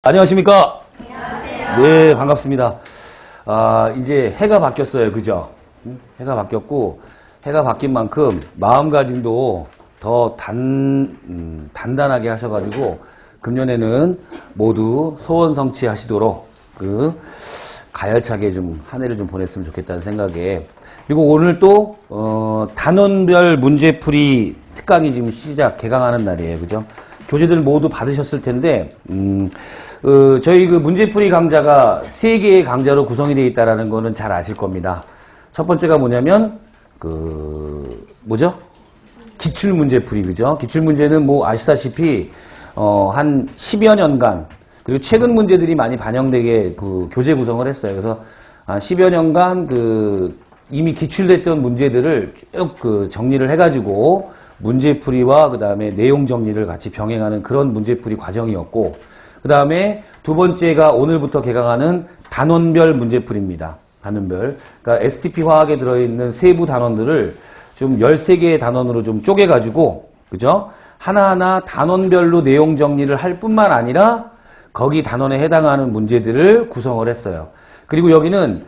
안녕하십니까? 안녕하세요. 네, 반갑습니다. 이제 해가 바뀌었어요. 그죠? 해가 바뀌었고, 해가 바뀐 만큼 마음가짐도 더 단단하게 하셔가지고, 금년에는 모두 소원 성취하시도록, 가열차게 좀, 한 해를 좀 보냈으면 좋겠다는 생각에, 그리고 오늘 또, 단원별 문제풀이 특강이 지금 개강하는 날이에요. 그죠? 교재들 모두 받으셨을 텐데, 저희 문제풀이 강좌가 3개의 강좌로 구성이 되어 있다라는 거는 잘 아실 겁니다. 첫 번째가 뭐냐면, 기출문제풀이, 그죠? 기출문제는 뭐 아시다시피, 한 10여 년간, 그리고 최근 문제들이 많이 반영되게 교재 구성을 했어요. 그래서 한 10여 년간 이미 기출됐던 문제들을 쭉 정리를 해가지고, 문제풀이와 그 다음에 내용 정리를 같이 병행하는 그런 문제풀이 과정이었고, 그 다음에 두 번째가 오늘부터 개강하는 단원별 문제풀이입니다. 단원별. 그러니까 STP 화학에 들어있는 세부 단원들을 좀 13개의 단원으로 좀 쪼개가지고, 그죠? 하나하나 단원별로 내용 정리를 할 뿐만 아니라 거기 단원에 해당하는 문제들을 구성을 했어요. 그리고 여기는,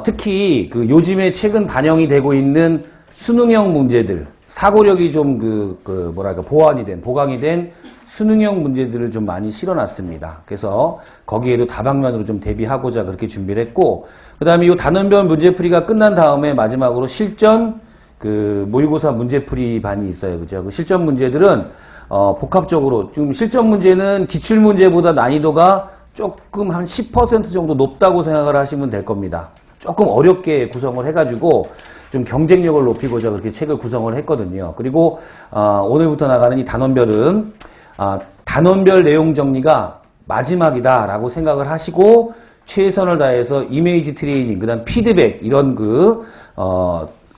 특히 요즘에 최근 반영이 되고 있는 수능형 문제들, 사고력이 좀 보강이 된 수능형 문제들을 좀 많이 실어놨습니다. 그래서 거기에도 다방면으로 좀 대비하고자 그렇게 준비를 했고, 그 다음에 이 단원별 문제풀이가 끝난 다음에 마지막으로 실전 모의고사 문제풀이 반이 있어요. 그죠? 그 실전 문제들은 복합적으로 좀 실전 문제는 기출 문제보다 난이도가 조금 한 10% 정도 높다고 생각을 하시면 될 겁니다. 조금 어렵게 구성을 해가지고 좀 경쟁력을 높이고자 그렇게 책을 구성을 했거든요. 그리고 오늘부터 나가는 이 단원별은 단원별 내용 정리가 마지막이다라고 생각을 하시고 최선을 다해서 이미지 트레이닝, 그다음 피드백 이런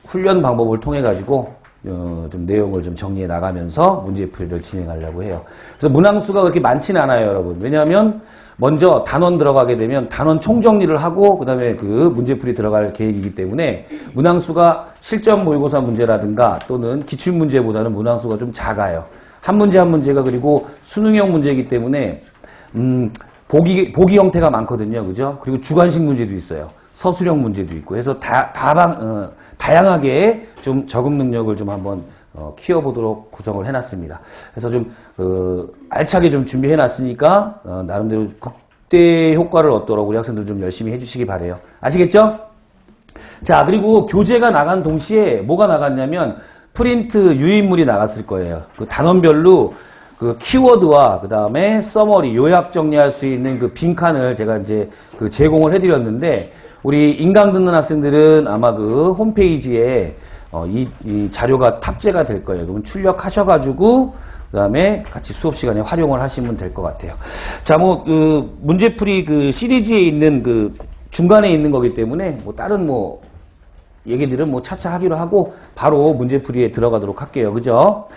훈련 방법을 통해 가지고 좀 내용을 좀 정리해 나가면서 문제풀이를 진행하려고 해요. 그래서 문항수가 그렇게 많지는 않아요, 여러분. 왜냐하면 먼저 단원 들어가게 되면 단원 총정리를 하고 그다음에 문제풀이 들어갈 계획이기 때문에 문항수가 실전 모의고사 문제라든가 또는 기출 문제보다는 문항수가 좀 작아요. 한 문제 한 문제가 그리고 수능형 문제이기 때문에 보기 형태가 많거든요. 그죠? 그리고 주관식 문제도 있어요. 서술형 문제도 있고 해서 다양하게 좀 적응 능력을 좀 한번 키워보도록 구성을 해놨습니다. 그래서 좀 알차게 좀 준비해놨으니까 나름대로 극대 효과를 얻도록 우리 학생들 좀 열심히 해주시기 바래요. 아시겠죠? 자, 그리고 교재가 나간 동시에 뭐가 나갔냐면 프린트 유인물이 나갔을 거예요. 단원별로 키워드와 그 다음에 서머리 요약 정리할 수 있는 빈칸을 제가 이제 제공을 해드렸는데 우리 인강 듣는 학생들은 아마 홈페이지에 이 자료가 탑재가 될 거예요. 그럼 출력하셔가지고 그 다음에 같이 수업 시간에 활용을 하시면 될 것 같아요. 자, 문제풀이 시리즈에 있는 중간에 있는 거기 때문에 다른 얘기들은 차차 하기로 하고 바로 문제풀이에 들어가도록 할게요. 그죠?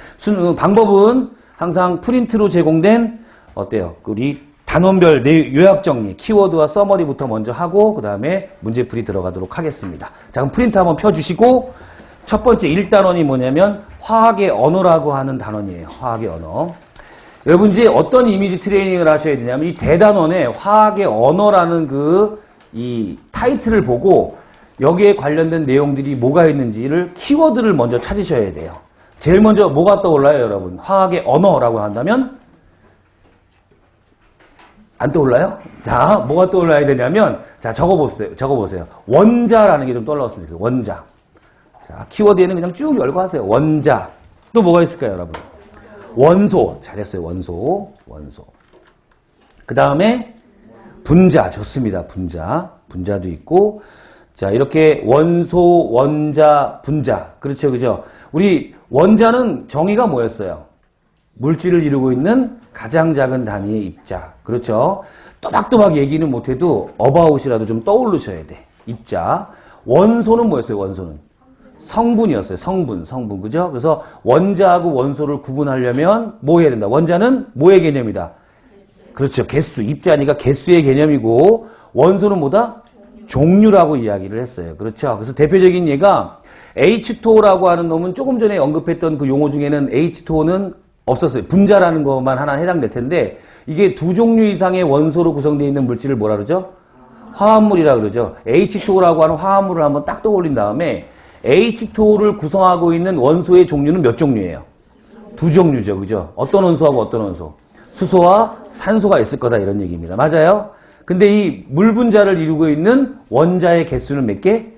방법은 항상 프린트로 제공된 어때요? 우리 단원별 요약 정리, 키워드와 서머리부터 먼저 하고 그 다음에 문제풀이 들어가도록 하겠습니다. 자, 그럼 프린트 한번 펴주시고 첫 번째 1단원이 뭐냐면 화학의 언어라고 하는 단원이에요. 화학의 언어. 여러분 이제 어떤 이미지 트레이닝을 하셔야 되냐면 이 대단원에 화학의 언어라는 이 타이틀을 보고 여기에 관련된 내용들이 뭐가 있는지를 키워드를 먼저 찾으셔야 돼요. 제일 먼저 뭐가 떠올라요, 여러분? 화학의 언어라고 한다면 안 떠올라요? 자, 뭐가 떠올라야 되냐면 자, 적어보세요. 원자라는 게 좀 떠올랐으면 좋겠어요. 원자. 자, 키워드에는 그냥 쭉 열고 하세요. 원자. 또 뭐가 있을까요, 여러분? 원소. 잘했어요. 원소. 그 다음에 분자. 좋습니다. 분자도 있고. 자, 이렇게 원소, 원자, 분자. 그렇죠. 그죠? 우리 원자는 정의가 뭐였어요? 물질을 이루고 있는 가장 작은 단위의 입자. 그렇죠? 또박또박 얘기는 못해도 어바웃이라도 좀 떠오르셔야 돼. 입자. 원소는 뭐였어요? 원소는? 성분이었어요. 성분. 그죠? 그래서 원자하고 원소를 구분하려면 뭐 해야 된다? 원자는 뭐의 개념이다? 그렇죠. 개수. 입자니까 개수의 개념이고 원소는 뭐다? 종류라고 이야기를 했어요. 그렇죠. 그래서 대표적인 예가 H2O라고 하는 놈은 조금 전에 언급했던 그 용어 중에는 H2O는 없었어요. 분자라는 것만 하나 해당될 텐데 이게 두 종류 이상의 원소로 구성되어 있는 물질을 뭐라 그러죠? 화합물이라 그러죠. H2O라고 하는 화합물을 한번 딱 떠올린 다음에 H2O를 구성하고 있는 원소의 종류는 몇 종류예요? 두 종류죠. 그죠? 어떤 원소하고 어떤 원소? 수소와 산소가 있을 거다 이런 얘기입니다. 맞아요? 근데 이 물 분자를 이루고 있는 원자의 개수는 몇 개?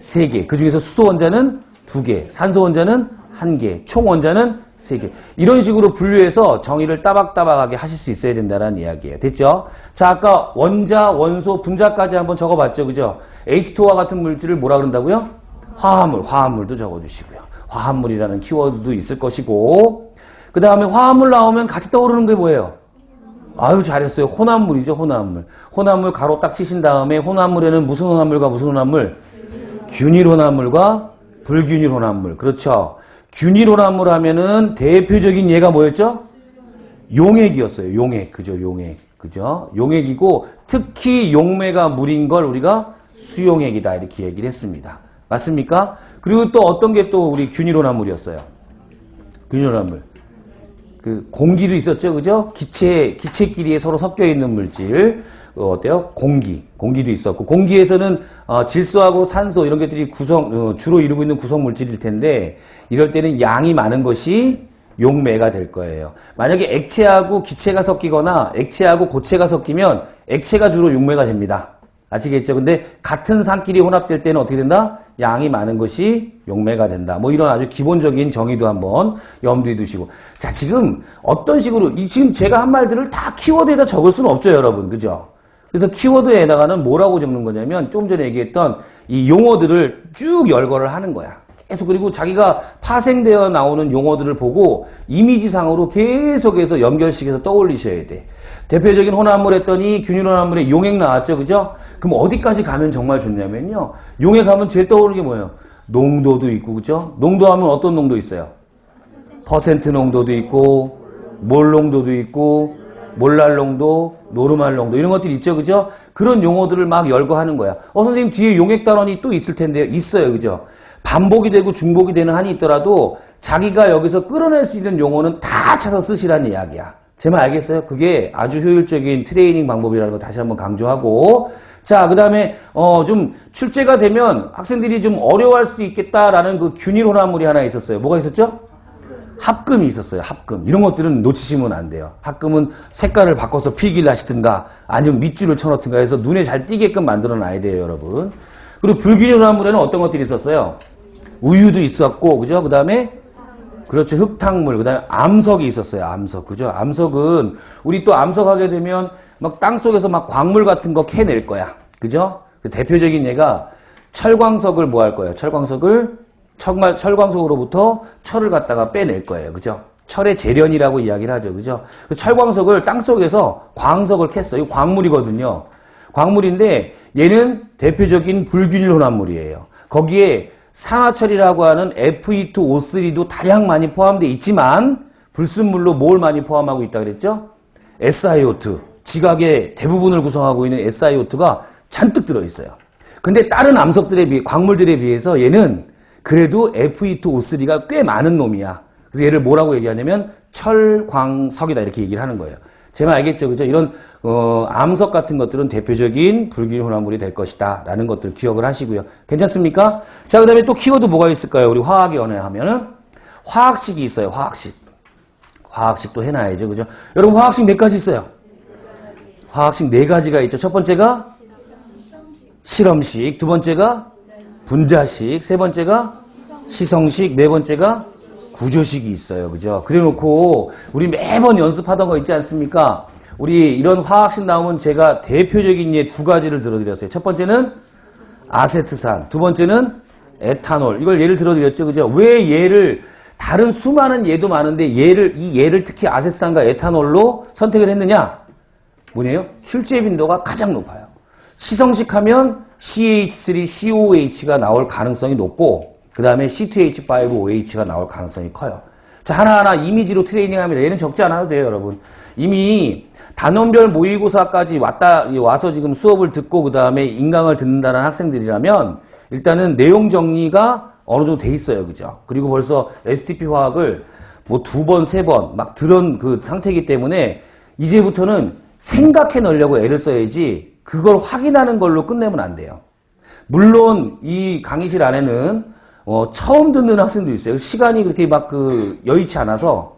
3개. 그 중에서 수소 원자는 2개, 산소 원자는 1개, 총 원자는 3개. 이런 식으로 분류해서 정의를 따박따박하게 하실 수 있어야 된다는 이야기예요. 됐죠? 자, 아까 원자, 원소, 분자까지 한번 적어봤죠. 그죠? H2O와 같은 물질을 뭐라 그런다고요? 화합물, 화합물도 적어주시고요. 화합물이라는 키워드도 있을 것이고, 그 다음에 화합물 나오면 같이 떠오르는 게 뭐예요? 아유, 잘했어요. 혼합물이죠, 혼합물. 혼합물 가로 딱 치신 다음에 혼합물에는 무슨 혼합물과 무슨 혼합물? 균일 혼합물과 불균일 혼합물. 그렇죠. 균일 혼합물 하면은 대표적인 예가 뭐였죠? 용액이었어요. 용액. 그죠, 용액. 그죠? 용액이고, 특히 용매가 물인 걸 우리가 수용액이다. 이렇게 얘기를 했습니다. 맞습니까? 그리고 또 어떤 게 또 우리 균일 혼합물이었어요? 균일 혼합물. 그 공기도 있었죠, 그죠? 기체끼리 서로 섞여 있는 물질 어때요? 공기도 있었고 공기에서는 질소하고 산소 이런 것들이 주로 이루고 있는 구성 물질일 텐데 이럴 때는 양이 많은 것이 용매가 될 거예요. 만약에 액체하고 기체가 섞이거나 액체하고 고체가 섞이면 액체가 주로 용매가 됩니다. 아시겠죠? 근데 같은 산끼리 혼합될 때는 어떻게 된다? 양이 많은 것이 용매가 된다. 뭐 이런 아주 기본적인 정의도 한번 염두에 두시고. 자, 지금 어떤 식으로, 지금 제가 한 말들을 다 키워드에다 적을 수는 없죠, 여러분. 그죠? 그래서 키워드에다가는 뭐라고 적는 거냐면, 좀 전에 얘기했던 이 용어들을 쭉 열거를 하는 거야. 계속, 그리고 자기가 파생되어 나오는 용어들을 보고 이미지상으로 계속해서 연결시켜서 떠올리셔야 돼. 대표적인 혼합물 했더니 균일 혼합물에 용액 나왔죠, 그죠? 그럼 어디까지 가면 정말 좋냐면요. 용액 하면 제일 떠오르는 게 뭐예요? 농도도 있고, 그죠? 농도 하면 어떤 농도 있어요? 퍼센트 농도도 있고, 몰 농도도 있고, 몰랄 농도, 노르말 농도, 이런 것들이 있죠, 그죠? 그런 용어들을 막 열거하는 거야. 선생님 뒤에 용액 단원이 또 있을 텐데요. 있어요, 그죠? 반복이 되고 중복이 되는 한이 있더라도 자기가 여기서 끌어낼 수 있는 용어는 다 찾아서 쓰시라는 이야기야. 제 말 알겠어요? 그게 아주 효율적인 트레이닝 방법이라는 거 다시 한번 강조하고, 자, 그 다음에 좀 출제가 되면 학생들이 좀 어려워할 수도 있겠다라는 그 균일 혼합물이 하나 있었어요. 뭐가 있었죠? 합금이 있었어요. 합금. 이런 것들은 놓치시면 안 돼요. 합금은 색깔을 바꿔서 필기를 하시든가 아니면 밑줄을 쳐놓든가 해서 눈에 잘 띄게끔 만들어 놔야 돼요, 여러분. 그리고 불균일 혼합물에는 어떤 것들이 있었어요? 우유도 있었고, 그죠? 그 다음에 그렇죠. 흙탕물. 그 다음에 암석이 있었어요. 암석. 그죠? 암석은 우리 또 암석하게 되면 막 땅속에서 막 광물 같은 거 캐낼 거야. 그죠? 그 대표적인 예가 철광석을 뭐 할 거예요? 철광석으로부터 철을 갖다가 빼낼 거예요. 그죠? 철의 재련이라고 이야기를 하죠. 그죠? 그 철광석을 땅속에서 광석을 캤어요. 이거 광물이거든요. 광물인데 얘는 대표적인 불균일 혼합물이에요. 거기에 산화철이라고 하는 Fe2O3도 다량 많이 포함되어 있지만 불순물로 뭘 많이 포함하고 있다 그랬죠? SiO2. 지각의 대부분을 구성하고 있는 SiO2가 잔뜩 들어있어요. 근데 다른 암석들에 비해, 광물들에 비해서 얘는 그래도 Fe2O3가 꽤 많은 놈이야. 그래서 얘를 뭐라고 얘기하냐면 철광석이다 이렇게 얘기를 하는 거예요. 제 말 알겠죠? 그죠? 이런 암석 같은 것들은 대표적인 불균일 혼합물이 될 것이다 라는 것들 기억을 하시고요. 괜찮습니까? 자, 그 다음에 또 키워드 뭐가 있을까요? 우리 화학에 하면은 화학식이 있어요. 화학식도 해놔야죠. 그죠? 여러분 화학식 몇 가지 있어요? 화학식 4가지가 있죠. 첫 번째가 실험식, 두 번째가 분자식, 세 번째가 시성식, 네 번째가 구조식이 있어요. 그죠? 그래 놓고 우리 매번 연습하던 거 있지 않습니까? 우리 이런 화학식 나오면 제가 대표적인 예 2가지를 들어드렸어요. 첫 번째는 아세트산, 두 번째는 에탄올. 이걸 예를 들어드렸죠. 그죠? 왜 얘를 다른 수많은 예도 많은데 이 예를 특히 아세트산과 에탄올로 선택을 했느냐? 뭐냐요? 출제 빈도가 가장 높아요. 시성식 하면 CH3COOH가 나올 가능성이 높고 그 다음에 C2H5OH가 나올 가능성이 커요. 자, 하나하나 이미지로 트레이닝합니다. 얘는 적지 않아도 돼요, 여러분. 이미 단원별 모의고사까지 와서 지금 수업을 듣고 그 다음에 인강을 듣는다는 학생들이라면 일단은 내용 정리가 어느 정도 돼 있어요. 그죠? 그리고 벌써 STP 화학을 뭐 2번, 3번 막 들은 그 상태이기 때문에 이제부터는 생각해 넣으려고 애를 써야지 그걸 확인하는 걸로 끝내면 안 돼요. 물론 이 강의실 안에는 처음 듣는 학생도 있어요. 시간이 그렇게 막 여의치 않아서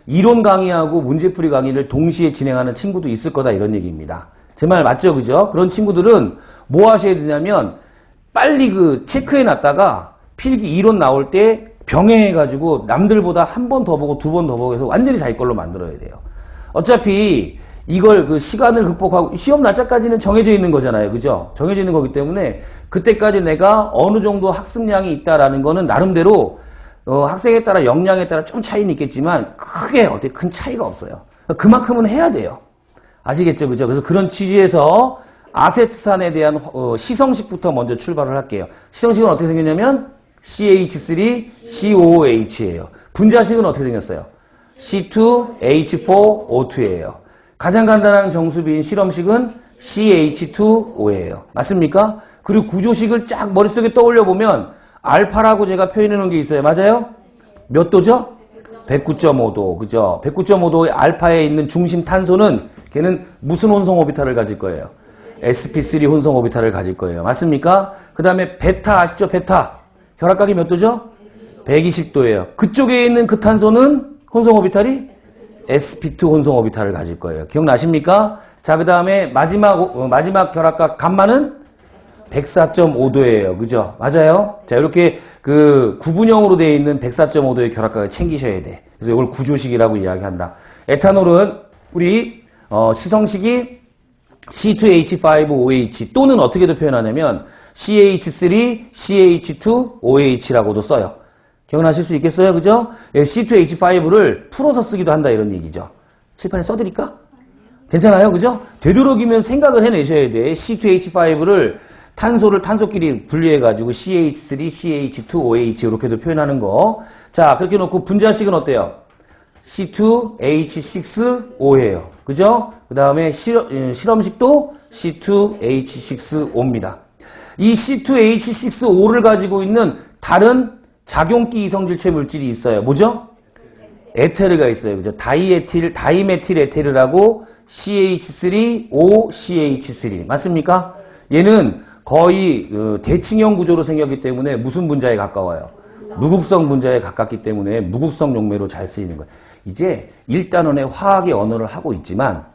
이론 강의하고 문제풀이 강의를 동시에 진행하는 친구도 있을 거다 이런 얘기입니다. 제 말 맞죠? 그죠? 그런 친구들은 뭐 하셔야 되냐면 빨리 체크해 놨다가 필기 이론 나올 때 병행해가지고 남들보다 한 번 더 보고 두 번 더 보고 해서 완전히 자기 걸로 만들어야 돼요. 어차피 이걸 시간을 극복하고 시험 날짜까지는 정해져 있는 거잖아요. 그죠? 정해져 있는 거기 때문에 그때까지 내가 어느 정도 학습량이 있다라는 거는 나름대로 학생에 따라 역량에 따라 좀 차이는 있겠지만 크게 어떻게 큰 차이가 없어요. 그만큼은 해야 돼요. 아시겠죠? 그죠? 그래서 그런 취지에서 아세트산에 대한 시성식부터 먼저 출발을 할게요. 시성식은 어떻게 생겼냐면 CH3COOH예요. 분자식은 어떻게 생겼어요? C2H4O2예요. 가장 간단한 정수비인 실험식은 CH2O예요. 맞습니까? 그리고 구조식을 쫙 머릿속에 떠올려 보면 알파라고 제가 표현해 놓은 게 있어요. 맞아요? 몇 도죠? 109.5도. 그죠? 109.5도의 알파에 있는 중심 탄소는 걔는 무슨 혼성 오비탈을 가질 거예요? sp3 혼성 오비탈을 가질 거예요. 맞습니까? 그 다음에 베타 아시죠? 베타. 혈압각이 몇 도죠? 120도예요. 그쪽에 있는 그 탄소는 혼성 오비탈이 sp2 혼성 오비탈을 가질 거예요. 기억나십니까? 자, 그 다음에 마지막 혈압각 감마는 104.5도예요. 그죠? 맞아요? 자, 이렇게 구분형으로 되어 있는 104.5도의 결합각을 챙기셔야 돼. 그래서 이걸 구조식이라고 이야기한다. 에탄올은 우리 시성식이 C2H5OH 또는 어떻게도 표현하냐면 CH3, CH2OH라고도 써요. 기억나실 수 있겠어요? 그죠? C2H5를 풀어서 쓰기도 한다 이런 얘기죠. 칠판에 써드릴까? 괜찮아요? 그죠? 되도록이면 생각을 해내셔야 돼. C2H5를 탄소를 탄소끼리 분리해가지고 CH3, CH2OH 이렇게도 표현하는 거. 자, 그렇게 놓고 분자식은 어때요? C2H6O예요. 그죠? 그 다음에 실험식도 C2H6O입니다. 이 C2H6O를 가지고 있는 다른 작용기 이성질체 물질이 있어요. 뭐죠? 에테르가 있어요. 그죠? 다이메틸 에테르라고 CH3OCH3. 맞습니까? 얘는 거의 대칭형 구조로 생겼기 때문에 무슨 분자에 가까워요? 무극성 분자에 가깝기 때문에 무극성 용매로 잘 쓰이는 거예요. 이제 1단원의 화학의 언어를 하고 있지만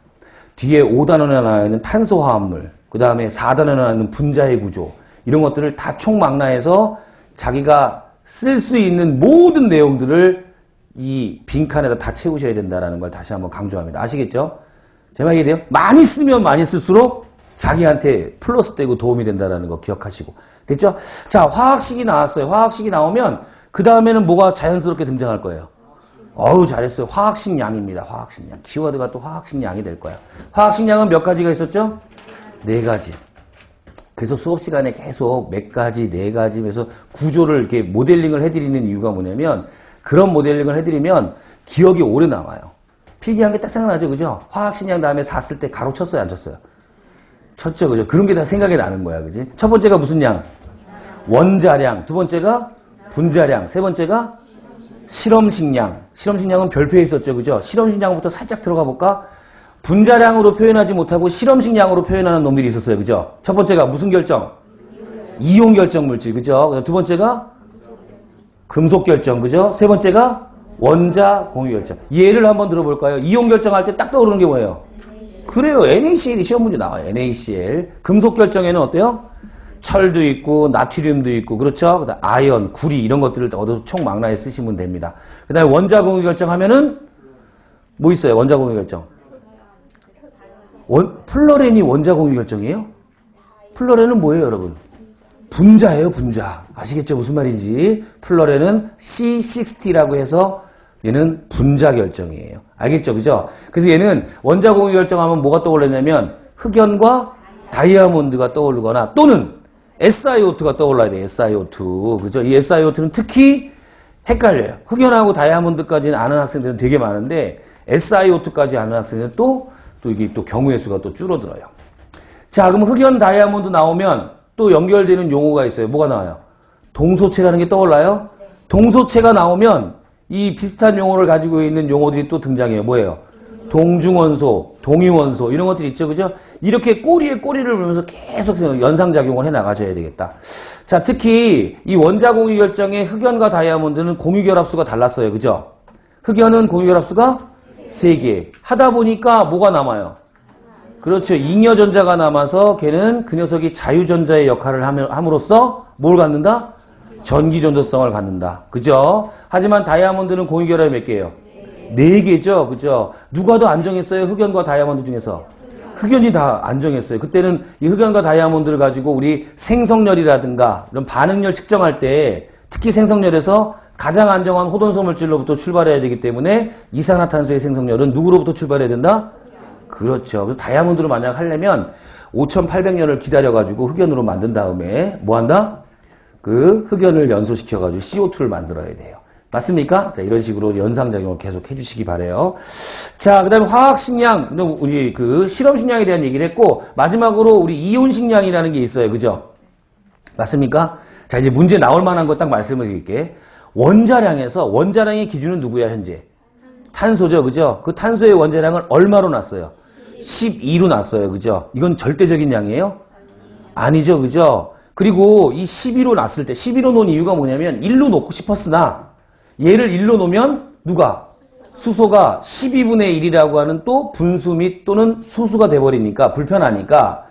뒤에 5단원에 나와 있는 탄소화합물, 그 다음에 4단원에 나와 있는 분자의 구조 이런 것들을 다 총망라해서 자기가 쓸 수 있는 모든 내용들을 이 빈칸에다 다 채우셔야 된다는 걸 다시 한번 강조합니다. 아시겠죠? 제 말 이해돼요? 많이 쓰면 많이 쓸수록 자기한테 플러스 되고 도움이 된다는 거 기억하시고. 됐죠? 자, 화학식이 나왔어요. 화학식이 나오면 그 다음에는 뭐가 자연스럽게 등장할 거예요? 어우, 잘했어요. 화학식량입니다. 화학식량. 키워드가 또 화학식량이 될 거야. 화학식량은 몇 가지가 있었죠? 4가지. 그래서 수업 시간에 계속 몇 가지, 4가지 해서 구조를 이렇게 모델링을 해드리는 이유가 뭐냐면 그런 모델링을 해드리면 기억이 오래 남아요. 필기한 게 딱 생각나죠? 그죠? 화학식량 다음에 4 쓸 때 가로 쳤어요? 안 쳤어요? 쳤죠? 그죠? 그런 게 다 생각이 나는 거야. 그지? 첫 번째가 무슨 양? 원자량. 두 번째가 분자량. 세 번째가 실험식량. 실험식량은 별표에 있었죠. 그죠? 실험식량부터 살짝 들어가 볼까? 분자량으로 표현하지 못하고 실험식량으로 표현하는 놈들이 있었어요. 그죠? 첫 번째가 무슨 결정? 이온 결정 물질. 그죠? 두 번째가 금속 결정. 그죠? 세 번째가 원자 공유 결정. 예를 한번 들어볼까요? 이온 결정할 때 딱 떠오르는 게 뭐예요? 그래요. NaCl이 시험 문제 나와요. NaCl. 금속 결정에는 어때요? 철도 있고 나트륨도 있고 그렇죠? 그다음 아연, 구리 이런 것들을 얻어 총망라해 쓰시면 됩니다. 그다음에 원자 공유 결정하면은 뭐 있어요? 원자 공유 결정. 플러렌이 원자 공유 결정이에요? 플러렌은 뭐예요, 여러분? 분자예요, 분자. 아시겠죠? 무슨 말인지. 플러렌은 C60라고 해서 얘는 분자 결정이에요. 알겠죠? 그죠? 그래서 얘는 원자 공유 결정하면 뭐가 떠올랐냐면 흑연과 다이아몬드가 떠오르거나 또는 SiO2가 떠올라야 돼요. SiO2. 그죠? 이 SiO2는 특히 헷갈려요. 흑연하고 다이아몬드까지는 아는 학생들은 되게 많은데 SiO2까지 아는 학생들은 또 이게 또 경우의 수가 또 줄어들어요. 자, 그럼 흑연 다이아몬드 나오면 또 연결되는 용어가 있어요. 뭐가 나와요? 동소체라는 게 떠올라요? 동소체가 나오면 이 비슷한 용어를 가지고 있는 용어들이 또 등장해요. 뭐예요? 동중원소, 동위원소 이런 것들이 있죠. 그죠? 이렇게 꼬리에 꼬리를 물면서 계속 연상작용을 해 나가셔야 되겠다. 자, 특히 이 원자 공유 결정의 흑연과 다이아몬드는 공유 결합수가 달랐어요. 그죠? 흑연은 공유 결합수가 3개. 하다 보니까 뭐가 남아요? 그렇죠. 잉여전자가 남아서 걔는 그 녀석이 자유전자의 역할을 함으로써 뭘 갖는다? 전기전도성을 갖는다. 그죠? 하지만 다이아몬드는 공유 결합이 몇 개예요? 4개죠. 그죠? 누가 더 안정했어요? 흑연과 다이아몬드 중에서? 흑연이 다 안정했어요. 그때는 이 흑연과 다이아몬드를 가지고 우리 생성열이라든가 이런 반응열 측정할 때 특히 생성열에서 가장 안정한 호돈소 물질로부터 출발해야 되기 때문에 이산화탄소의 생성열은 누구로부터 출발해야 된다? 그렇죠. 그래서 다이아몬드로 만약 하려면 5800년을 기다려가지고 흑연으로 만든 다음에 뭐 한다? 그 흑연을 연소시켜가지고 CO2를 만들어야 돼요. 맞습니까? 자, 이런 식으로 연상작용을 계속 해주시기 바래요. 자, 그 다음에 화학식량, 우리 그 실험식량에 대한 얘기를 했고, 마지막으로 우리 이온식량이라는 게 있어요. 그죠? 맞습니까? 자, 이제 문제 나올 만한 거 딱 말씀을 드릴게. 원자량의 기준은 누구야, 현재? 탄소죠. 그죠? 그 탄소의 원자량을 얼마로 놨어요? 12로 놨어요. 그죠? 이건 절대적인 양이에요? 아니죠. 그죠? 그리고 이 12로 놨을 때, 12로 놓은 이유가 뭐냐면, 1로 놓고 싶었으나, 얘를 1로 놓으면 누가? 수소가 12분의 1이라고 하는 또 분수 및 또는 소수가 돼버리니까 불편하니까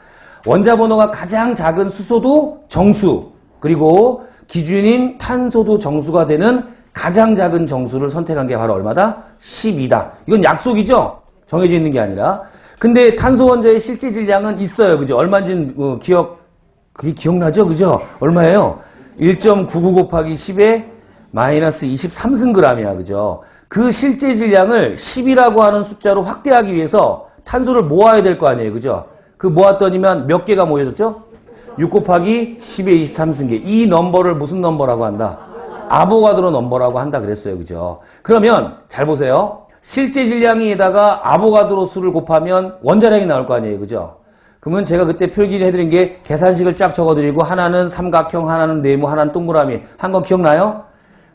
원자 번호가 가장 작은 수소도 정수 그리고 기준인 탄소도 정수가 되는 가장 작은 정수를 선택한 게 바로 얼마다? 12다. 이건 약속이죠? 정해져 있는 게 아니라. 근데 탄소 원자의 실제 질량은 있어요. 그죠? 얼마인지 그게 기억나죠? 그죠? 얼마예요? 1.99 곱하기 10에 마이너스 23승g이야. 그죠? 그 실제 질량을 10이라고 하는 숫자로 확대하기 위해서 탄소를 모아야 될 거 아니에요. 그죠? 그 모았더니만 몇 개가 모여졌죠? 6 곱하기 10의 23승계. 이 넘버를 무슨 넘버라고 한다? 아보가드로 넘버라고 한다 그랬어요. 그죠? 그러면 잘 보세요. 실제 질량에다가 아보가드로 수를 곱하면 원자량이 나올 거 아니에요. 그죠? 그러면 제가 그때 표기를 해드린 게 계산식을 쫙 적어드리고 하나는 삼각형, 하나는 네모, 하나는 동그라미 한 거 기억나요?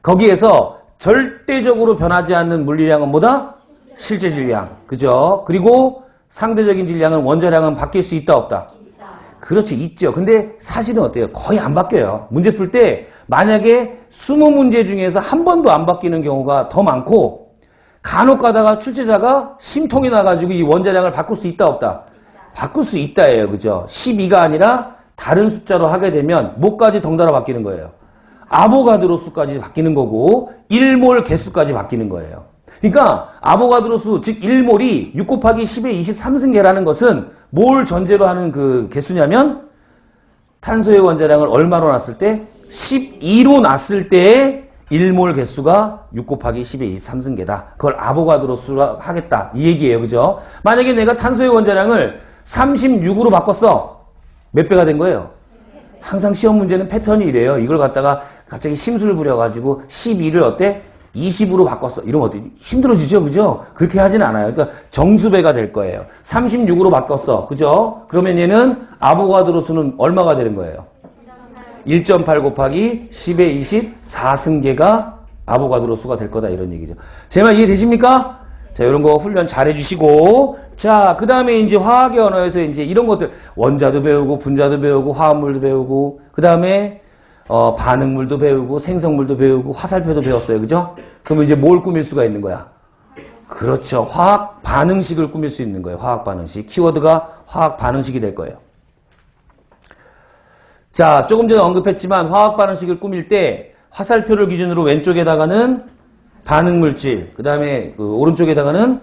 거기에서 절대적으로 변하지 않는 물리량은 뭐다? 실제 질량. 그죠? 그리고 상대적인 질량은 원자량은 바뀔 수 있다 없다? 그렇지 있죠. 근데 사실은 어때요? 거의 안 바뀌어요. 문제 풀 때 만약에 20문제 중에서 한 번도 안 바뀌는 경우가 더 많고 간혹 가다가 출제자가 심통이 나가지고 이 원자량을 바꿀 수 있다 없다? 바꿀 수 있다예요. 그죠? 12가 아니라 다른 숫자로 하게 되면 뭐까지 덩달아 바뀌는 거예요? 아보가드로 수까지 바뀌는 거고 1몰 개수까지 바뀌는 거예요. 그러니까 아보가드로 수, 즉 1몰이 6 곱하기 10의 23승계라는 것은 뭘 전제로 하는 그 개수냐면 탄소의 원자량을 얼마로 놨을 때? 12로 놨을 때의 1몰 개수가 6 곱하기 10의 23승계다. 그걸 아보가드로 수로 하겠다. 이 얘기예요. 그죠? 만약에 내가 탄소의 원자량을 36으로 바꿨어. 몇 배가 된 거예요? 항상 시험 문제는 패턴이 이래요. 이걸 갖다가 갑자기 심술 부려가지고 12를 어때? 20으로 바꿨어. 이러면 어때? 힘들어지죠? 그죠? 그렇게 하진 않아요. 그러니까 정수배가 될 거예요. 36으로 바꿨어. 그죠? 그러면 얘는 아보가드로 수는 얼마가 되는 거예요? 1.8 곱하기 10의 24승계가 아보가드로 수가 될 거다. 이런 얘기죠. 제 말 이해되십니까? 자, 이런 거 훈련 잘 해주시고. 자, 그 다음에 이제 화학의 언어에서 이제 이런 것들, 원자도 배우고, 분자도 배우고, 화합물도 배우고, 그 다음에, 반응물도 배우고, 생성물도 배우고, 화살표도 배웠어요. 그죠? 그러면 이제 뭘 꾸밀 수가 있는 거야? 그렇죠. 화학 반응식을 꾸밀 수 있는 거예요. 화학 반응식. 키워드가 화학 반응식이 될 거예요. 자, 조금 전에 언급했지만, 화학 반응식을 꾸밀 때, 화살표를 기준으로 왼쪽에다가는 반응물질, 그 다음에 오른쪽에다가는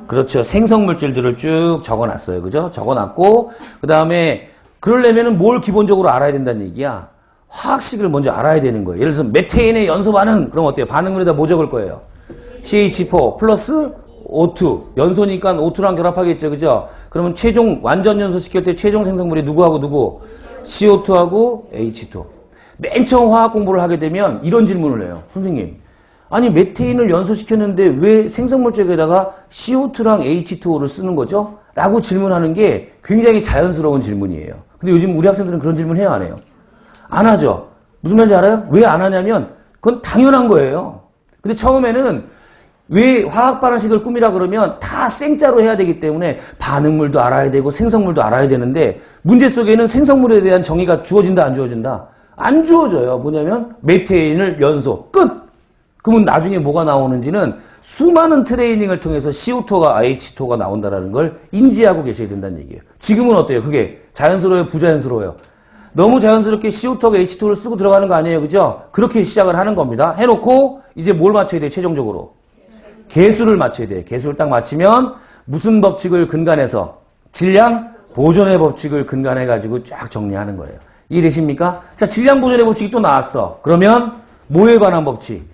그렇죠. 생성물질들을 쭉 적어놨어요. 그죠? 적어놨고 그 다음에 그러려면은 뭘 기본적으로 알아야 된다는 얘기야? 화학식을 먼저 알아야 되는 거예요. 예를 들어서 메테인의 연소 반응. 그럼 어때요? 반응물에다 뭐 적을 거예요? CH4 플러스 O2. 연소니까 O2랑 결합하겠죠. 그죠? 그러면 최종 완전 연소 시킬 때 최종 생성물이 누구하고 누구? CO2하고 H2. 맨 처음 화학 공부를 하게 되면 이런 질문을 해요. 선생님. 아니 메테인을 연소시켰는데 왜 생성물 쪽에다가 CO2랑 H2O를 쓰는 거죠? 라고 질문하는 게 굉장히 자연스러운 질문이에요. 근데 요즘 우리 학생들은 그런 질문 해요? 안 해요? 안 하죠. 무슨 말인지 알아요? 왜 안 하냐면 그건 당연한 거예요. 근데 처음에는 왜 화학 반응식을 꾸미라 그러면 다 생짜로 해야 되기 때문에 반응물도 알아야 되고 생성물도 알아야 되는데 문제 속에는 생성물에 대한 정의가 주어진다 안 주어진다? 안 주어져요. 뭐냐면 메테인을 연소 끝. 그러면 나중에 뭐가 나오는지는 수많은 트레이닝을 통해서 CO2가 H2가 나온다는 걸 인지하고 계셔야 된다는 얘기예요. 지금은 어때요? 그게 자연스러워요? 부자연스러워요? 너무 자연스럽게 CO2가 H2를 쓰고 들어가는 거 아니에요? 그죠? 그렇게 시작을 하는 겁니다. 해놓고 이제 뭘 맞춰야 돼요? 최종적으로? 개수를 맞춰야 돼요. 개수를 딱 맞추면 무슨 법칙을 근간해서 질량 보존의 법칙을 근간해가지고 쫙 정리하는 거예요. 이해되십니까? 자, 질량 보존의 법칙이 또 나왔어. 그러면 뭐에 관한 법칙?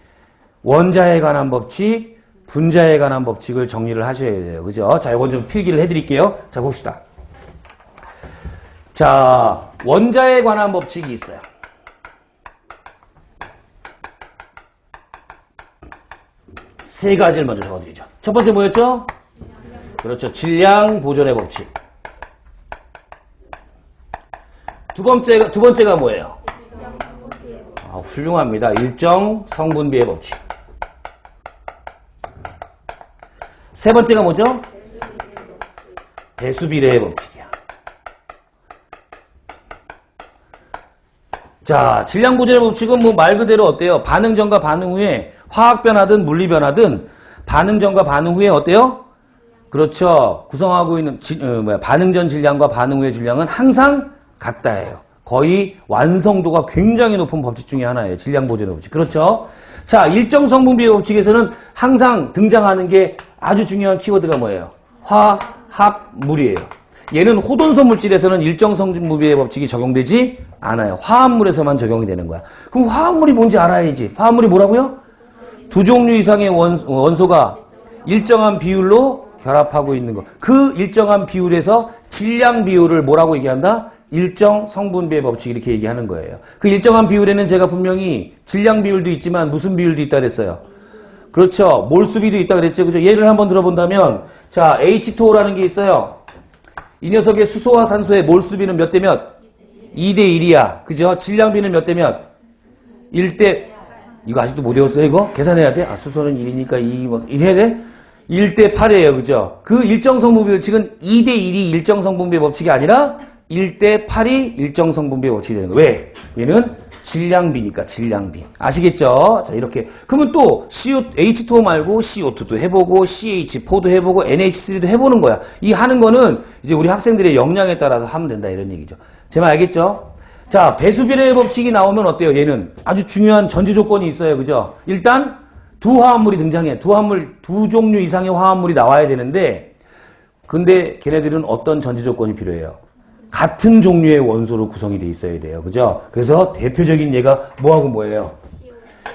원자에 관한 법칙, 분자에 관한 법칙을 정리를 하셔야 돼요. 그죠? 자, 이건 좀 필기를 해드릴게요. 자, 봅시다. 자, 원자에 관한 법칙이 있어요. 세 가지를 먼저 적어드리죠. 첫 번째 뭐였죠? 그렇죠. 질량 보존의 법칙. 두 번째가 뭐예요? 훌륭합니다. 일정 성분비의 법칙. 세 번째가 뭐죠? 배수비례의 법칙이야. 자, 질량 보존의 법칙은 뭐 말 그대로 어때요? 반응 전과 반응 후에 화학 변화든 물리 변화든 반응 전과 반응 후에 어때요? 그렇죠. 구성하고 있는 반응 전 질량과 반응 후의 질량은 항상 같다예요. 거의 완성도가 굉장히 높은 법칙 중에 하나예요. 질량 보존의 법칙. 그렇죠? 자, 일정 성분비의 법칙에서는 항상 등장하는 게 아주 중요한 키워드가 뭐예요? 화, 합, 물이에요. 얘는 호돈소 물질에서는 일정 성분비의 법칙이 적용되지 않아요. 화합물에서만 적용이 되는 거야. 그럼 화합물이 뭔지 알아야지. 화합물이 뭐라고요? 두 종류 이상의 원소가 일정한 비율로 결합하고 있는 거. 그 일정한 비율에서 질량 비율을 뭐라고 얘기한다? 일정 성분비의 법칙 이렇게 얘기하는 거예요. 그 일정한 비율에는 제가 분명히 질량 비율도 있지만 무슨 비율도 있다 그랬어요? 그렇죠. 몰수비도 있다 그랬죠. 그죠? 예를 한번 들어본다면 자, H2O라는 게 있어요. 이 녀석의 수소와 산소의 몰수비는 몇 대 몇? 2대 1이야. 그죠? 질량비는 몇 대 몇? 1대 이거 아직도 못 외웠어요, 이거? 계산해야 돼? 아, 수소는 1이니까 2, 뭐, 1 해야 돼? 1대 8이에요, 그죠? 그 일정 성분비 법칙은 2대 1이 일정 성분비 법칙이 아니라 1대 8이 일정 성분비 법칙이 되는 거예요. 왜? 얘는 질량비니까, 질량비. 아시겠죠? 자, 이렇게. 그러면 또, H2O 말고 CO2도 해보고, CH4도 해보고, NH3도 해보는 거야. 이 하는 거는 이제 우리 학생들의 역량에 따라서 하면 된다, 이런 얘기죠. 제 말 알겠죠? 자, 배수비례의 법칙이 나오면 어때요? 얘는 아주 중요한 전제 조건이 있어요. 그죠? 일단 두 화합물이 등장해. 두 종류 이상의 화합물이 나와야 되는데 근데 걔네들은 어떤 전제 조건이 필요해요? 같은 종류의 원소로 구성이 돼 있어야 돼요. 그죠? 그래서 대표적인 예가 뭐하고 뭐예요?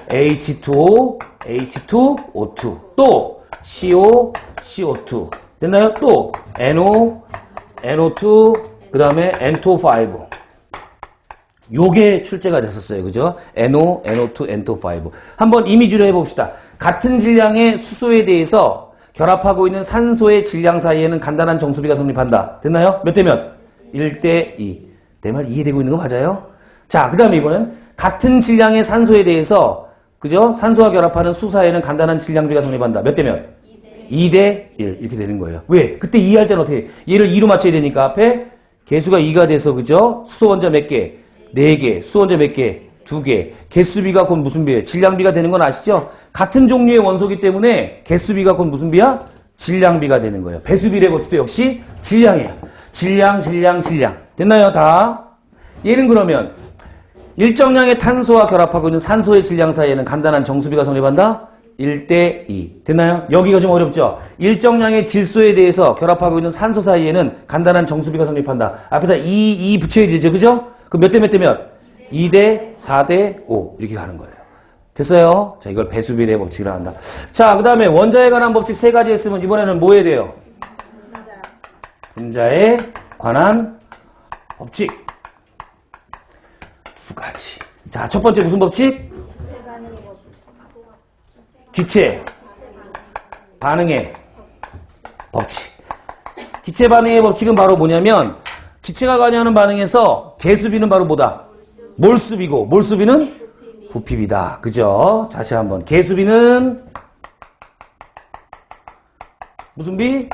H2O, H2O2 또 CO, CO2 됐나요? 또 NO, NO2 그 다음에 N2O5 요게 출제가 됐었어요. 그죠? NO, NO2, N2O5. 한번 이미지로 해봅시다. 같은 질량의 수소에 대해서 결합하고 있는 산소의 질량 사이에는 간단한 정수비가 성립한다. 됐나요? 몇 대 몇? 1대 2. 내 말 이해되고 있는 거 맞아요? 자, 그 다음에 이번엔 같은 질량의 산소에 대해서 그죠? 산소와 결합하는 수 사이에는 간단한 질량비가 성립한다. 몇 대 몇? 2대 1. 이렇게 되는 거예요. 왜? 그때 2 할 때는 어떻게? 얘를 2로 맞춰야 되니까 앞에 개수가 2가 돼서 그죠? 수소 원자 몇 개? 4개, 수원자 몇 개? 2개. 개수비가 곧 무슨 비예요? 질량비가 되는 건 아시죠? 같은 종류의 원소기 때문에 개수비가 곧 무슨 비야? 질량비가 되는 거예요. 배수비례 법칙도 역시 질량이야. 질량. 됐나요? 다? 얘는 그러면 일정량의 탄소와 결합하고 있는 산소의 질량 사이에는 간단한 정수비가 성립한다? 1대 2. 됐나요? 여기가 좀 어렵죠? 일정량의 질소에 대해서 결합하고 있는 산소 사이에는 간단한 정수비가 성립한다. 앞에다 2 붙여야 되죠. 그죠? 그럼 몇 대 몇 대 몇? 2대 4대 5 이렇게 가는 거예요. 됐어요? 자, 이걸 배수비례 법칙이라 한다. 자, 그 다음에 원자에 관한 법칙 3가지 했으면 이번에는 뭐 해야 돼요? 분자에 관한 법칙 2가지. 자, 첫 번째 무슨 법칙? 기체 반응의 법칙. 기체 반응의 법칙은 바로 뭐냐면 기체가 관여하는 반응에서 개수비는 바로 뭐다? 몰수비고 몰수비는 부피비다. 그죠? 다시 한번 개수비는 무슨 비?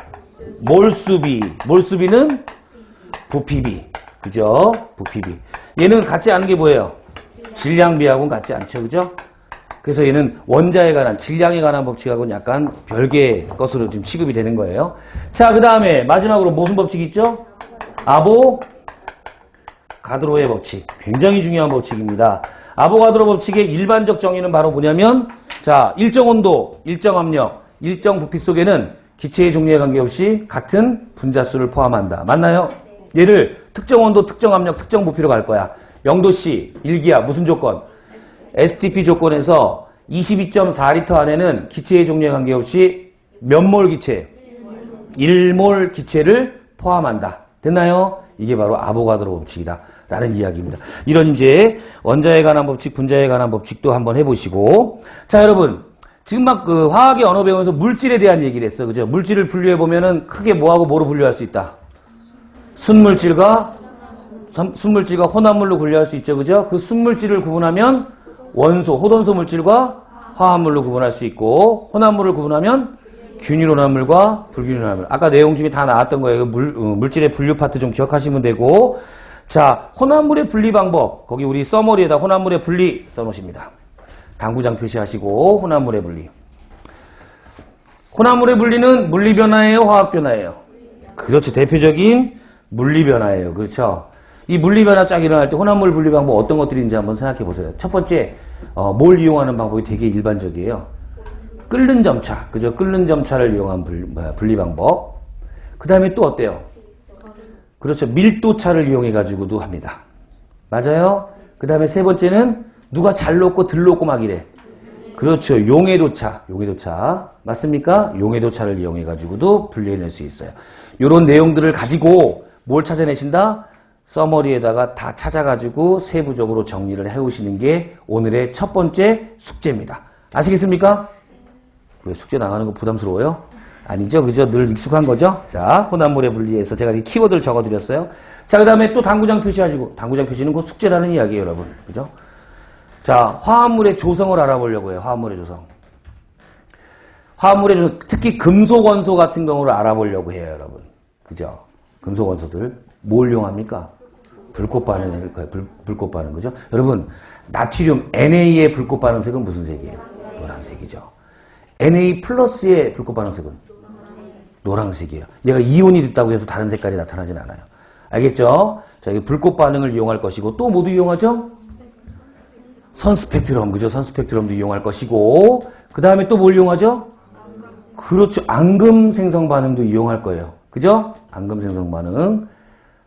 몰수비. 몰수비는 부피비. 그죠? 부피비. 얘는 같지 않은 게 뭐예요? 질량비하고는 같지 않죠. 그죠? 그래서 얘는 원자에 관한, 질량에 관한 법칙하고는 약간 별개의 것으로 지금 취급이 되는 거예요. 자, 그 다음에 마지막으로 무슨 법칙이 있죠? 아보가드로의 법칙. 굉장히 중요한 법칙입니다. 아보가드로 법칙의 일반적 정의는 바로 뭐냐면, 자, 일정 온도, 일정 압력, 일정 부피 속에는 기체의 종류에 관계없이 같은 분자수를 포함한다. 맞나요? 얘를 특정 온도, 특정 압력, 특정 부피로 갈 거야. 0도씨, 1기압, 무슨 조건? STP 조건에서 22.4리터 안에는 기체의 종류에 관계없이 몇 몰 기체? 1몰 기체를 포함한다. 됐나요? 이게 바로 아보가드로 법칙이다. 라는 이야기입니다. 이런 이제 원자에 관한 법칙, 분자에 관한 법칙도 한번 해보시고. 자, 여러분. 지금 막 그 화학의 언어 배우면서 물질에 대한 얘기를 했어. 그죠? 물질을 분류해보면은 크게 뭐하고 뭐로 분류할 수 있다? 순물질과 혼합물로 분류할 수 있죠. 그죠? 그 순물질을 구분하면 원소, 호돈소 물질과 화합물로 구분할 수 있고, 혼합물을 구분하면 균일 혼합물과 불균일 혼합물. 아까 내용 중에 다 나왔던 거예요. 물질의 분류 파트 좀 기억하시면 되고. 자, 혼합물의 분리 방법. 거기 우리 써머리에다 혼합물의 분리 써놓으십니다. 당구장 표시하시고, 혼합물의 분리. 혼합물의 분리는 물리변화예요? 화학변화예요? 그렇죠. 대표적인 물리변화예요. 그렇죠. 이 물리변화 쫙 일어날 때 혼합물 분리 방법 어떤 것들이 있는지 한번 생각해 보세요. 첫 번째, 뭘 이용하는 방법이 되게 일반적이에요. 끓는 점차. 그죠? 끓는 점차를 이용한 분리 방법. 그 다음에 또 어때요? 그렇죠. 밀도차를 이용해가지고도 합니다. 맞아요? 그 다음에 세 번째는 누가 잘 녹고 덜 녹고 막 이래. 그렇죠. 용해도차. 용해도차. 맞습니까? 용해도차를 이용해가지고도 분리해낼 수 있어요. 요런 내용들을 가지고 뭘 찾아내신다? 서머리에다가 다 찾아가지고 세부적으로 정리를 해오시는 게 오늘의 첫 번째 숙제입니다. 아시겠습니까? 왜 숙제 나가는 거 부담스러워요? 아니죠. 그죠? 늘 익숙한 거죠? 자, 혼합물의 분리에서 제가 이 키워드를 적어드렸어요. 자, 그 다음에 또 당구장 표시하시고, 당구장 표시는 곧 숙제라는 이야기예요, 여러분. 그죠? 자, 화합물의 조성을 알아보려고 해요. 화합물의 조성. 화합물의 조성, 특히 금속 원소 같은 경우를 알아보려고 해요, 여러분. 그죠? 금속 원소들. 뭘 이용합니까? 불꽃 반응일 거예요. 불꽃 반응. 그죠? 여러분, 나트륨 NA의 불꽃 반응색은 무슨 색이에요? 노란색이죠. NA 플러스의 불꽃 반응색은 노란색이에요. 얘가 이온이 됐다고 해서 다른 색깔이 나타나진 않아요. 알겠죠? 자, 이 불꽃 반응을 이용할 것이고, 또 모두 이용하죠? 선스펙트럼, 그죠? 선스펙트럼도 이용할 것이고, 그 다음에 또 뭘 이용하죠? 그렇죠. 앙금 생성 반응도 이용할 거예요. 그죠? 앙금 생성 반응.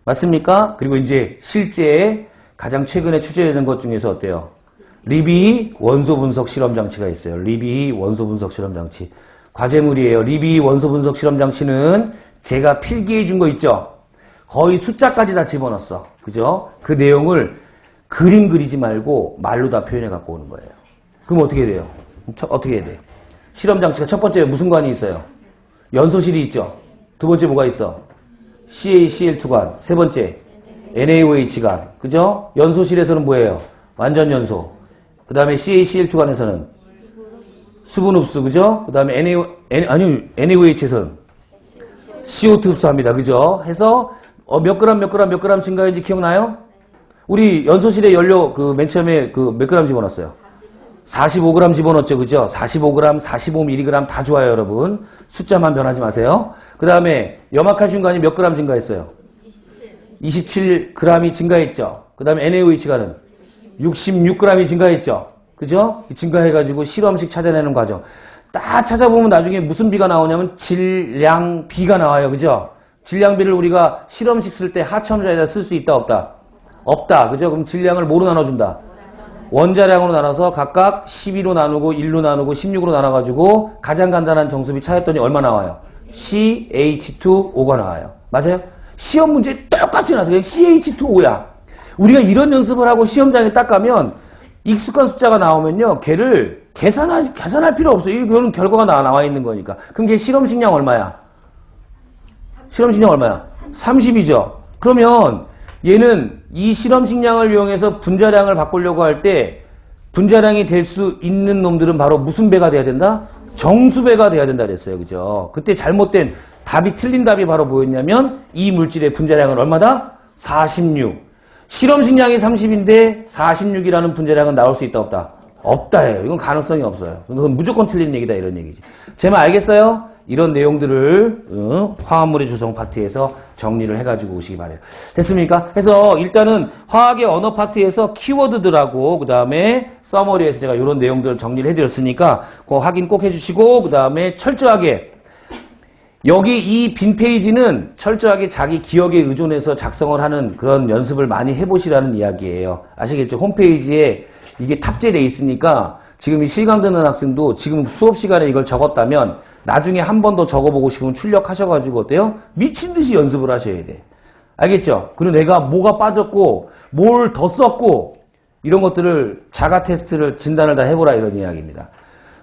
맞습니까? 그리고 이제 실제 가장 최근에 추진되는 것 중에서 어때요? 리비 원소 분석 실험 장치가 있어요. 리비 원소 분석 실험 장치. 과제물이에요. 리비 원소 분석 실험 장치는 제가 필기해 준 거 있죠? 거의 숫자까지 다 집어넣었어. 그죠? 그 내용을 그림 그리지 말고 말로 다 표현해 갖고 오는 거예요. 그럼 어떻게 해야 돼요? 어떻게 해야 돼? 실험 장치가 첫 번째 무슨 관이 있어요? 연소실이 있죠? 두 번째 뭐가 있어? CaCl2관. 세 번째 NaOH관. 그죠? 연소실에서는 뭐예요? 완전 연소. 그 다음에 CaCl2관에서는 수분 흡수. 그죠? 그 다음에 NaOH에서는 CO2 흡수합니다. 그죠? 해서 몇 그램 증가인지 기억나요? 우리 연소실에 연료 맨 처음에 몇 그램 집어넣었어요? 45g 집어넣었죠. 그죠? 45g, 45mg 다 좋아요, 여러분. 숫자만 변하지 마세요. 그 다음에 염화칼슘관이 몇 그램 증가했어요? 27g이 증가했죠. 그 다음에 NaOH가는 66g이 증가했죠. 그죠? 증가해가지고 실험식 찾아내는 과정. 딱 찾아보면 나중에 무슨 비가 나오냐면 질량비가 나와요. 그죠? 질량비를 우리가 실험식 쓸 때 하천자에다 쓸 수 있다, 없다? 없다. 그죠? 그럼 질량을 뭐로 나눠준다? 원자량으로 나눠서 각각 12로 나누고 1로 나누고 16으로 나눠가지고 가장 간단한 정수비 차였더니 얼마 나와요? CH2O가 나와요. 맞아요? 시험 문제 똑같이 나와서 그냥 CH2O야. 우리가 이런 연습을 하고 시험장에 딱 가면 익숙한 숫자가 나오면요. 걔를 계산할 필요 없어요. 이거는 결과가 나와 있는 거니까. 그럼 걔 실험식량 얼마야? 실험식량 얼마야? 30이죠. 그러면 얘는 이 실험식량을 이용해서 분자량을 바꾸려고 할 때 분자량이 될 수 있는 놈들은 바로 무슨 배가 돼야 된다? 정수배가 돼야 된다 그랬어요. 그죠? 그때 잘못된 답이 틀린 답이 바로 뭐였냐면 이 물질의 분자량은 얼마다? 46. 실험식량이 30인데 46이라는 분자량은 나올 수 있다 없다? 없다예요. 이건 가능성이 없어요. 이건 무조건 틀린 얘기다 이런 얘기지. 제 말 알겠어요? 이런 내용들을 화합물의 조성 파트에서 정리를 해가지고 오시기 바래요. 됐습니까? 그래서 일단은 화학의 언어 파트에서 키워드들하고 그 다음에 서머리에서 제가 이런 내용들을 정리를 해드렸으니까 그거 확인 꼭 해주시고 그 다음에 철저하게 여기 이 빈 페이지는 철저하게 자기 기억에 의존해서 작성을 하는 그런 연습을 많이 해보시라는 이야기예요. 아시겠죠? 홈페이지에 이게 탑재되어 있으니까 지금 이 실강 듣는 학생도 지금 수업 시간에 이걸 적었다면 나중에 한 번 더 적어보고 싶으면 출력하셔가지고 어때요? 미친듯이 연습을 하셔야 돼. 알겠죠? 그리고 내가 뭐가 빠졌고 뭘 더 썼고 이런 것들을 자가 테스트를 진단을 다 해보라 이런 이야기입니다.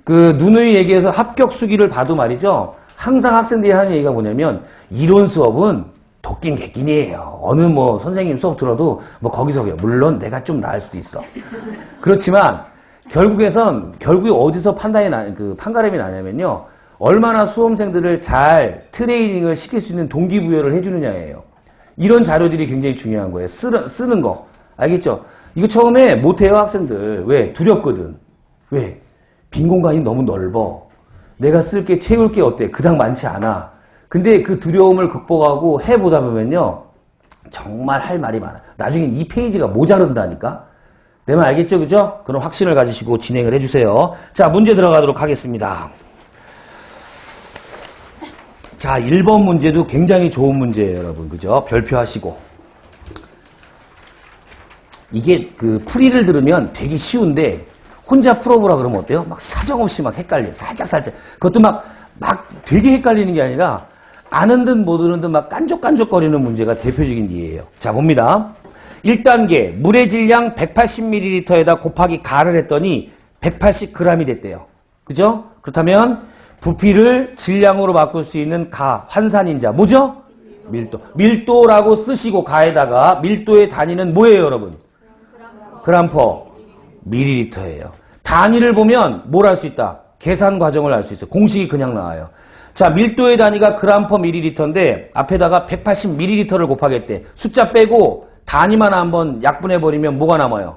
그 누누이 얘기해서 합격 수기를 봐도 말이죠. 항상 학생들이 하는 얘기가 뭐냐면 이론 수업은 도끼인 개끼니에요. 어느 뭐 선생님 수업 들어도 뭐 거기서 물론 내가 좀 나을 수도 있어. 그렇지만 결국에 어디서 판가름이 나냐면요. 얼마나 수험생들을 잘 트레이닝을 시킬 수 있는 동기부여를 해주느냐예요. 이런 자료들이 굉장히 중요한 거예요. 쓰는 거. 알겠죠? 이거 처음에 못해요, 학생들. 왜? 두렵거든. 왜? 빈 공간이 너무 넓어. 내가 채울 게 어때? 그닥 많지 않아. 근데 그 두려움을 극복하고 해보다 보면요. 정말 할 말이 많아. 나중에 이 페이지가 모자른다니까? 내 말 알겠죠? 그죠? 그럼 확신을 가지시고 진행을 해주세요. 자, 문제 들어가도록 하겠습니다. 자, 1번 문제도 굉장히 좋은 문제예요, 여러분. 그죠? 별표 하시고. 이게 풀이를 들으면 되게 쉬운데, 혼자 풀어보라 그러면 어때요? 막 사정없이 막 헷갈려요. 살짝. 그것도 막 되게 헷갈리는 게 아니라, 아는 듯 모르는 듯 막 깐족깐족거리는 문제가 대표적인 예예요. 자, 봅니다. 1단계, 물의 질량 180ml에다 곱하기 가를 했더니 180g이 됐대요. 그죠? 그렇다면, 부피를 질량으로 바꿀 수 있는 가, 환산인자. 뭐죠? 밀도. 밀도라고 쓰시고 가에다가 밀도의 단위는 뭐예요, 여러분? 그램퍼 밀리리터예요. 단위를 보면 뭘 할 수 있다? 계산 과정을 알 수 있어요. 공식이 그냥 나와요. 자, 밀도의 단위가 그램퍼 밀리리터인데 앞에다가 180ml를 곱하겠대. 숫자 빼고 단위만 한번 약분해버리면 뭐가 남아요?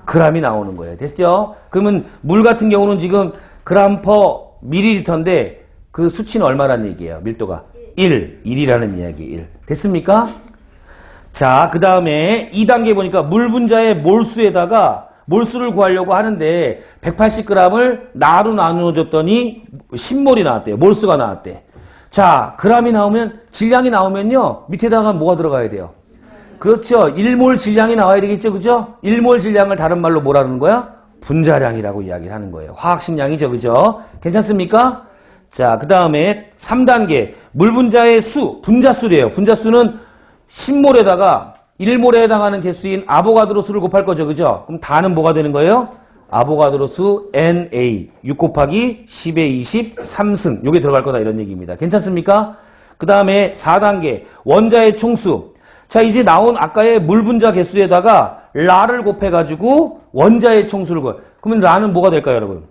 그램이 나오는 거예요. 됐죠? 그러면 물 같은 경우는 지금 그램퍼 밀리리터인데 그 수치는 얼마라는 얘기예요? 밀도가 1이라는 이야기. 1. 됐습니까? 자, 그 다음에 2단계 보니까 물 분자의 몰수에다가 몰수를 구하려고 하는데 180g을 나로 나누어줬더니 10몰이 나왔대요. 몰수가 나왔대. 자, g이 나오면 질량이 나오면요. 밑에다가 뭐가 들어가야 돼요? 그렇죠. 1몰 질량이 나와야 되겠죠. 그죠? 1몰 질량을 다른 말로 뭐라는 거야? 분자량이라고 이야기를 하는 거예요. 화학식량이죠. 그죠? 괜찮습니까? 자, 그 다음에 3단계. 물 분자의 수, 분자수래요. 분자수는 10몰에다가 1몰에 해당하는 개수인 아보가드로 수를 곱할 거죠. 그죠? 그럼 다는 뭐가 되는 거예요? 아보가드로 수 NA 6 곱하기 10의 20 3승. 요게 들어갈 거다 이런 얘기입니다. 괜찮습니까? 그 다음에 4단계. 원자의 총수. 자, 이제 나온 아까의 물 분자 개수에다가 라를 곱해가지고 원자의 총수를 구해. 그러면 라는 뭐가 될까요, 여러분?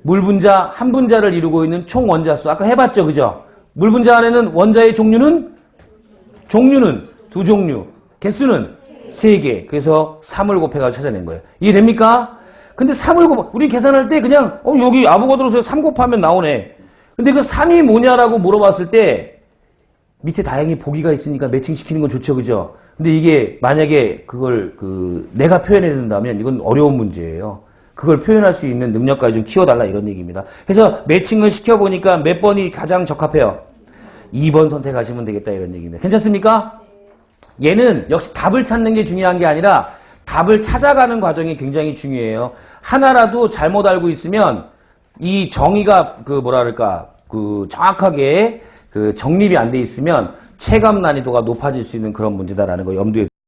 물 분자 한 분자를 이루고 있는 총 원자수. 아까 해봤죠, 그죠? 물 분자 안에는 원자의 종류는 2종류, 개수는 3개. 그래서 3을 곱해가지고 찾아낸 거예요. 이해됩니까? 근데 3을 우리 계산할 때 그냥 여기 아보가드로수에 3 곱하면 나오네. 근데 그 3이 뭐냐라고 물어봤을 때 밑에 다행히 보기가 있으니까 매칭시키는 건 좋죠, 그죠? 근데 이게 만약에 그걸 내가 표현해야 된다면 이건 어려운 문제예요. 그걸 표현할 수 있는 능력까지 좀 키워달라 이런 얘기입니다. 그래서 매칭을 시켜보니까 몇 번이 가장 적합해요? 2번 선택하시면 되겠다 이런 얘기입니다. 괜찮습니까? 얘는 역시 답을 찾는 게 중요한 게 아니라 답을 찾아가는 과정이 굉장히 중요해요. 하나라도 잘못 알고 있으면 이 정의가 정확하게 정립이 안 돼 있으면 체감 난이도가 높아질 수 있는 그런 문제다라는 거 염두에